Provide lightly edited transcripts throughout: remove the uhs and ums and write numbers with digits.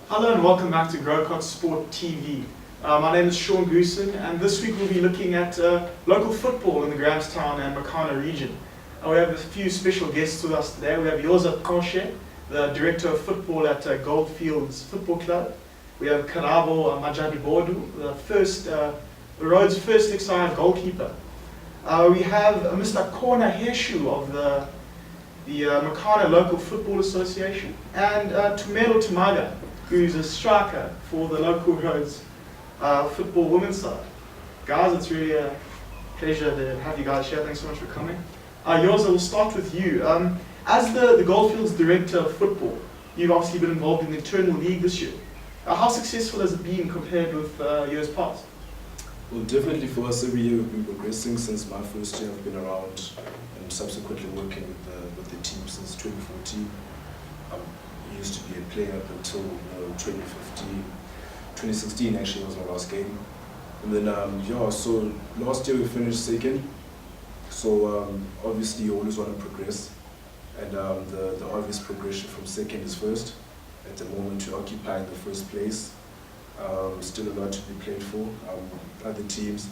Hello and welcome back to Grocott Sport TV. My name is Sean Goosen, and this week we'll be looking at local football in the Grahamstown and Makana region. We have a few special guests with us today. We have Grocott, the Director of Football at Goldfields Football Club. We have Karabo Majadibodu, the Rhodes' first exiled goalkeeper. We have Mr. Kona Heshu of the Makana Local Football Association, and Tumelo Tumaga, who's a striker for the local Rhodes football women's side. Guys, it's really a pleasure to have you guys here. Thanks so much for coming. Yoza, we'll start with you. As the Goldfields Director of Football, you've obviously been involved in the internal league this year. How successful has it been compared with years past? Well, definitely for us, every year we've been progressing. Since my first year I've been around and subsequently working with the team since 2014. I used to be a player up until 2015. 2016 actually was my last game. And then, so last year we finished second. So obviously you always want to progress. And the obvious progression from second is first. At the moment we're occupying the first place. Still a lot to be played for. Other teams,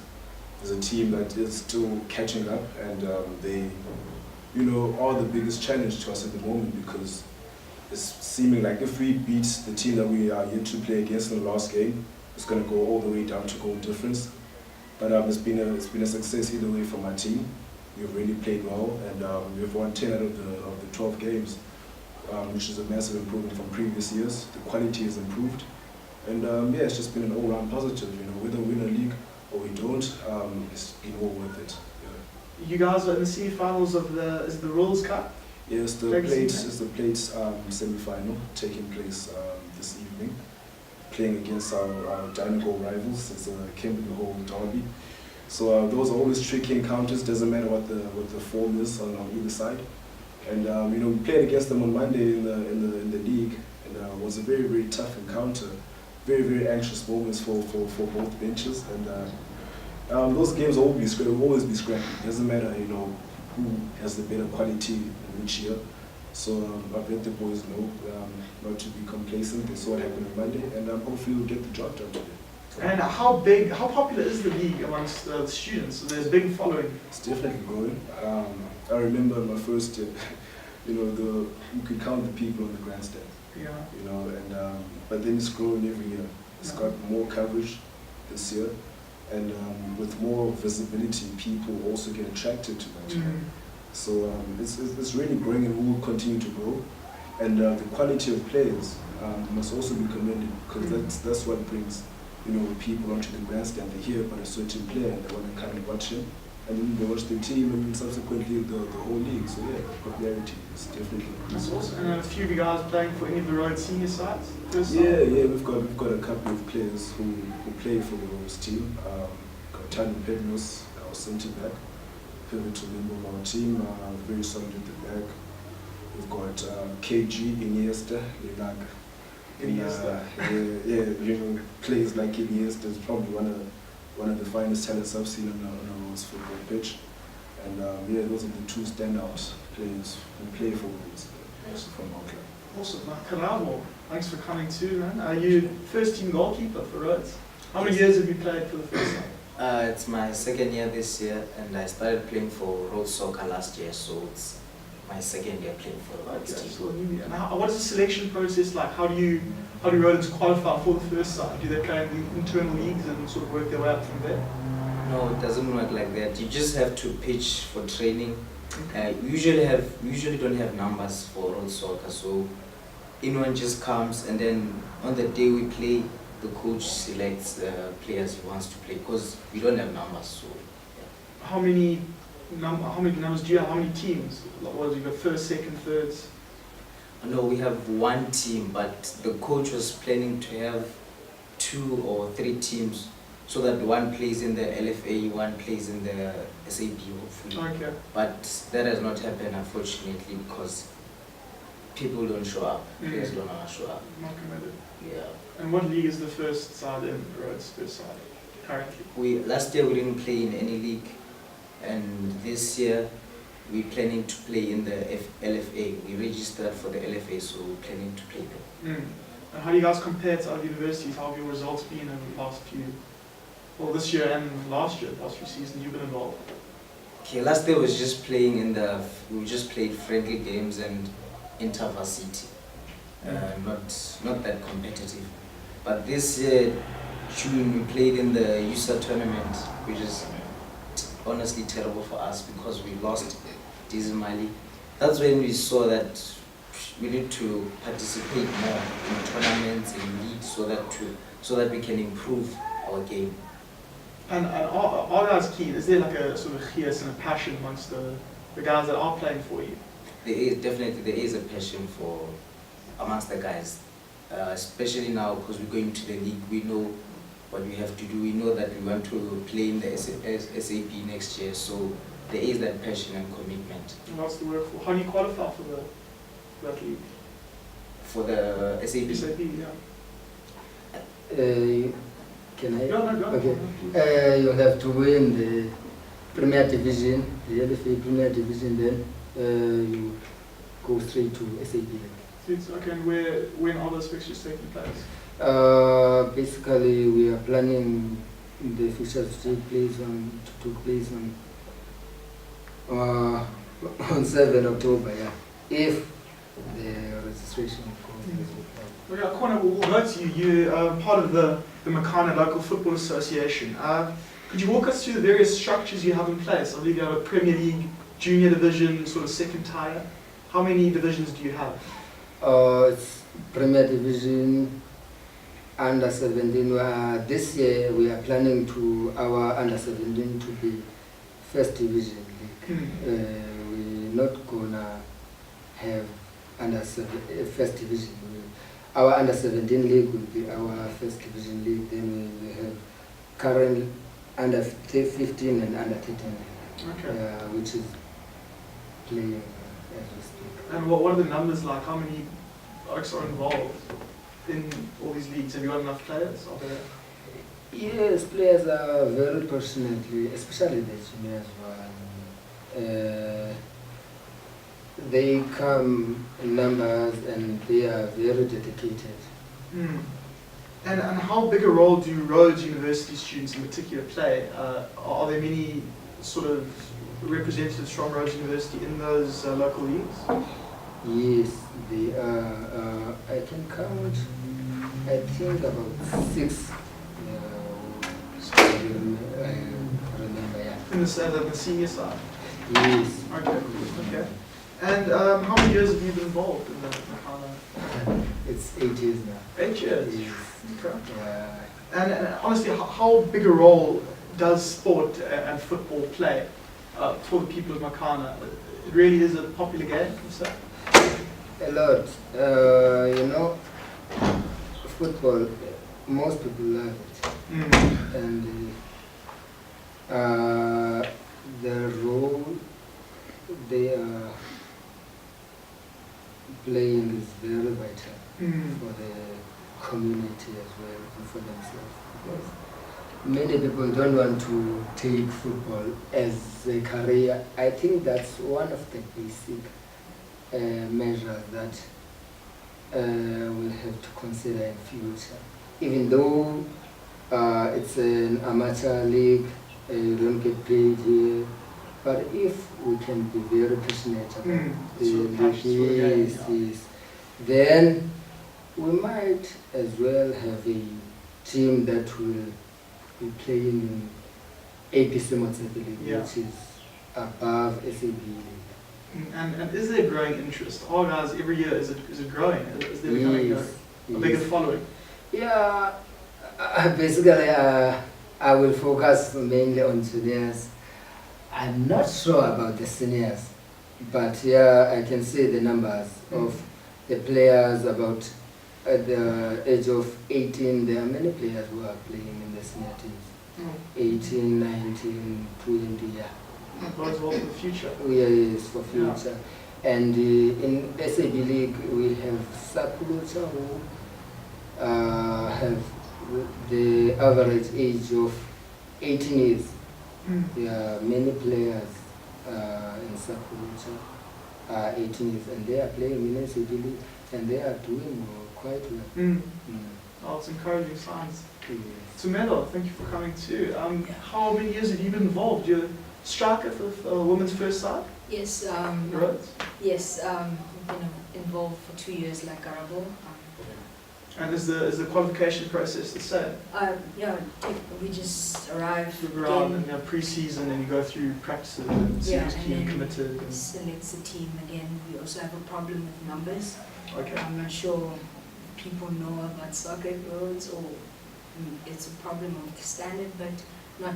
there's a team that is still catching up, and they, are the biggest challenge to us at the moment, because it's seeming like if we beat the team that we are yet to play against in the last game, it's going to go all the way down to goal difference. But it's been a success either way for my team. We've really played well, and we've won 10 out of the 12 games, which is a massive improvement from previous years. The quality has improved. And it's just been an all-round positive, whether we win a league or we don't, it's been all worth it. Yeah. You guys are in the semi-finals of the Rules Cup? Yes, the plates semi-final taking place this evening, playing against our Dynamo rivals. It's a Kimberley Hall derby. So those are always tricky encounters. Doesn't matter what the form is on either side. And we played against them on Monday in the league, and it was a very, very tough encounter. Very, very anxious moments for both benches, and those games will always be scrappy. Doesn't matter, who has the better quality in which year. So I've let the boys know not to be complacent. They saw what happened on Monday, and hopefully we'll get the job done today. And how popular is the league amongst the students? So there's a big following. It's definitely growing. I remember my first year, you could count the people on the grandstand. Yeah. But then it's growing every year. It's got more coverage this year, and with more visibility, people also get attracted to that. So it's really growing, and will continue to grow. And the quality of players must also be commended, because that's what brings people onto the grandstand. They hear about a certain player and they want to come and watch him. And then they watch the team, and then subsequently the whole league. So yeah, popularity is definitely. That's awesome. And a few of you guys playing for any of the Rhodes senior sides? Yeah, we've got a couple of players who play for the Rhodes team. Got Tanya Pedros, our centre back, pivotal member of our team, very solid at the back. We've got KG Iniesta, plays like Iniesta is probably one of the finest talents I've seen on a Rhodes football pitch. And those are the two standout players who play for Rhodes from our club. Awesome. Karabo, thanks for coming too, man. Are you first team goalkeeper for Rhodes? How many years have you played for the first time? It's my second year this year, and I started playing for Rhodes Soccer last year, so it's my second year playing for Rhodes team. So and what is the selection process like? How do Rhodes qualify for the first side? Do they play in the internal leagues and sort of work their way up from there? No, it doesn't work like that. You just have to pitch for training. We usually don't have numbers for Rhodes Soccer, so anyone just comes, and then on the day we play, the coach selects the players he wants to play, because we don't have numbers. So yeah. How many numbers do you have? How many teams? What do you got? First, second, thirds? No, we have one team, but the coach was planning to have 2 or 3 teams, so that one plays in the LFA, one plays in the SAB, hopefully. Okay. But that has not happened, unfortunately, because people don't show up. Players don't want to show up. Not committed. Yeah. And what league is the first side in, Rhodes first side, currently? Last year we didn't play in any league, and this year we're planning to play in the LFA. We registered for the LFA, so we're planning to play there. And how do you guys compare to other universities? How have your results been in the last few, well, this year and last year, the past few seasons you've been involved? Okay, last year was just playing we just played friendly games and inter-varsity. Not that competitive. But this year, June, we played in the USA tournament, which is honestly terrible for us because we lost dismally. That's when we saw that we need to participate more in tournaments and leagues so that we can improve our game. And are guys keen? Is there like a sort of fierce and a passion amongst the guys that are playing for you? There is a passion amongst the guys, especially now because we're going to the league. We know what we have to do. We know that we want to play in the SAP next year, so there is that passion and commitment. And what's the work for? How do you qualify for that league? For the SAP? SAP, yeah. Can I? No, go on. Okay. You have to win the Premier Division, the LFA Premier Division, then you go straight to SAP. Okay, and when are those fixtures taking place? Basically, we are planning the fixtures to take place on 7 October, yeah. If the registration goes. Okay, Connor, we'll go to you. You're part of the Makana Local Football Association. Could you walk us through the various structures you have in place? I believe you have a Premier League, Junior Division, sort of second tier. How many divisions do you have? It's Premier Division, Under 17. This year we are planning to our Under 17 to be First Division League. We're not gonna have First Division. Our Under 17 league will be our First Division league. Then we will have current Under 15 and Under 13, which is playing as we speak. And what are the numbers like? How many oaks are involved in all these leagues? Have you got enough players? Are there? Yes, players are very passionately, especially the juniors one. They come in numbers and they are very dedicated. And how big a role do Rhodes University students in particular play? Are there many sort of representatives from Rhodes University in those local leagues? Yes, they are. I can count, I think about 6. I remember, yeah. In the senior side? Yes. Okay. And how many years have you been involved in the Makana? It's 8 years now. 8 years? Yes. Okay. Yeah. And honestly, how big a role does sport and football play for the people of Makana? It really is a popular game, you say? A lot. Football, most people love it. And the role they are playing is very vital for the community as well and for themselves. Because many people don't want to take football as a career. I think that's one of the basic measures that we'll have to consider in future. Even though it's an amateur league, you don't get paid here, but if we can be very passionate about the league, then we might as well have a team that will be playing in APC Motsepe League, which is above SAB League. And is there growing interest? Our guys, every year, is it growing? Is there becoming a bigger following? Yeah, basically I will focus mainly on juniors. I'm not sure about the seniors, but yeah, I can see the numbers of the players about at the age of 18. There are many players who are playing in the senior teams. 18, 19, 20, yeah. Bodes well for the future. Yes, for future. And in SAB League, we have Sakulucha who have the average age of 18 years. There are many players in Sakulucha are 18 years, and they are playing in SAB League, and they are doing quite well. Mm. Mm. Oh, it's encouraging signs. Yes. Tumelo, thank you for coming too. How many years have you been involved? You're a striker for women's first side? Yes, Right. yes, we've been involved for 2 years like Garabo. And is the qualification process the same? Yeah, we just arrived, You go around then and you have pre-season and you go through practices and see Yeah, who's and keen and then committed. And, selects the team again. We also have a problem with numbers. okay. I'm not sure people know about soccer roads or it's a problem of the standard, but not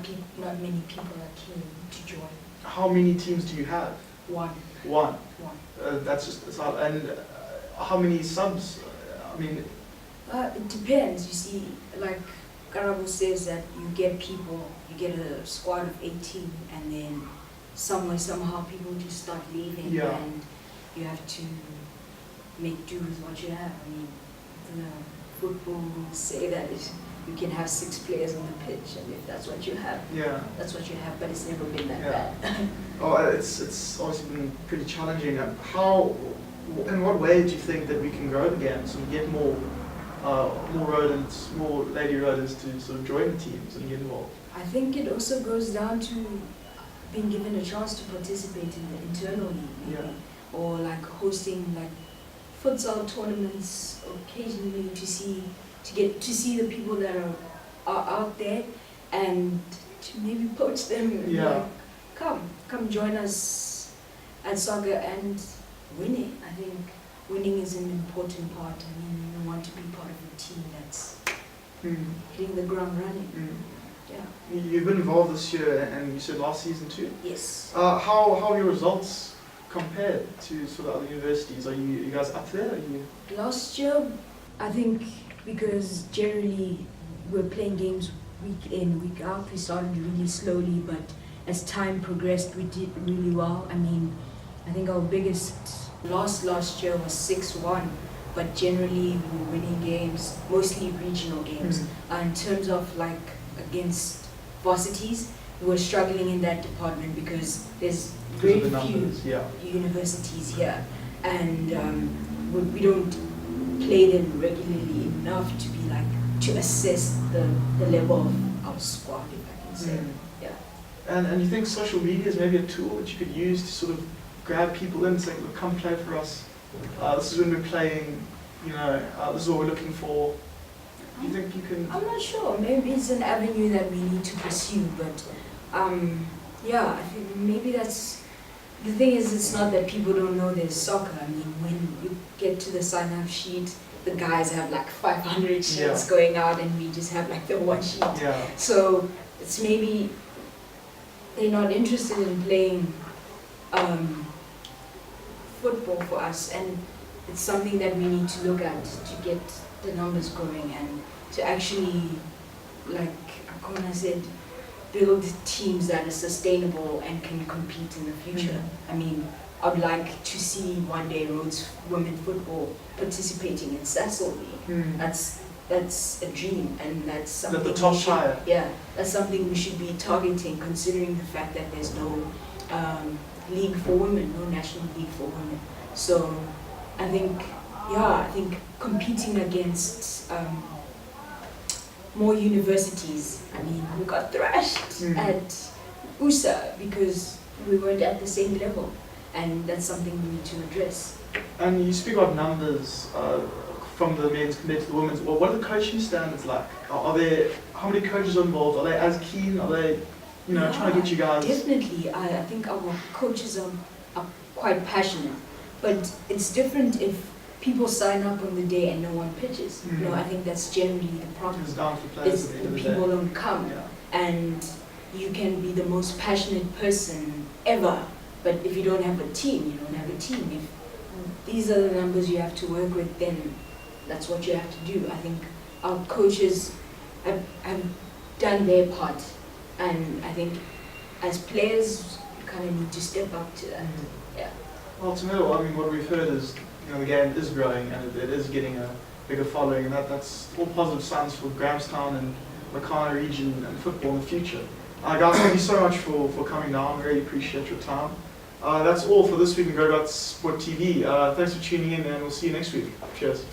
many people are keen to join. How many teams do you have? One. One. That's how. And how many subs? I mean, It depends. You see, like Garabo says that you get people, you get a squad of 18, and then somehow people just start leaving, Yeah. and you have to make do with what you have. I mean, the football rules say that you can have 6 players on the pitch, and if that's what you have, yeah. that's what you have. But it's never been that Yeah. bad. Oh, it's obviously been pretty challenging. How, in what way do you think that we can grow the game so we get more rodents, more lady rodents to sort of join the teams and get involved? I think it also goes down to being given a chance to participate in the internal league, maybe. Yeah. Or like hosting like futsal tournaments occasionally to get to see the people that are out there and to maybe poach them. Yeah. Like, come join us at soccer and winning. I think winning is an important part. I mean, you want to be part of a team that's hitting the ground running. Yeah. You've been involved this year, and you said last season too. Yes. How are your results compared to sort of other universities? Are you guys up there? Are you? Last year, I think because generally we're playing games week in, week out, we started really slowly, but as time progressed, we did really well. I mean, I think our biggest loss last year was 6-1, but generally we were winning games, mostly regional games. In terms of like against varsities, we were struggling in that department because there's very Because of the few numbers, yeah. universities here, and we don't play them regularly enough to be like to assess the level of our squad, if I can say. Yeah. And you think social media is maybe a tool that you could use to sort of grab people in and say, look, come play for us. This is when we're playing, you know, this is what we're looking for. Do you think you can? I'm not sure. Maybe it's an avenue that we need to pursue, but yeah, I think maybe that's the thing. Is it's not that people don't know there's soccer. I mean, when you get to the sign-up sheet, the guys have like 500 sheets going out, and we just have like the one sheet. Yeah. So it's maybe they're not interested in playing football for us, and it's something that we need to look at to get the numbers going and to actually, like Makana said, build teams that are sustainable and can compete in the future. I mean, I'd like to see one day Rhodes women football participating in Sassel League. That's a dream, and that's something the top we should, tier. yeah, that's something we should be targeting, considering the fact that there's no league for women, no national league for women. So I think competing against more universities. I mean, we got thrashed at USA because we weren't at the same level, and that's something we need to address. And you speak about numbers from the men's compared to the women's. Well, what are the coaching standards like? Are there, how many coaches are involved? Are they as keen? Are they, you know, trying to get you guys? Definitely, I think our coaches are quite passionate, but it's different if people sign up on the day and no one pitches. No, I think that's generally the problem. It's down for players It's at the end of the people day. don't come, Yeah. and you can be the most passionate person ever, but if you don't have a team, you don't have a team. If these are the numbers you have to work with, then that's what you have to do. I think our coaches have done their part, and I think as players, you kind of need to step up to that. Yeah. Well, to me, I mean, what we've heard is, you know, the game is growing and it is getting a bigger following, and that's all positive signs for Grahamstown and Makana region and football in the future. Guys, thank you so much for coming down. Really appreciate your time. That's all for this week in Grocott Sport TV. Thanks for tuning in, and we'll see you next week. Cheers.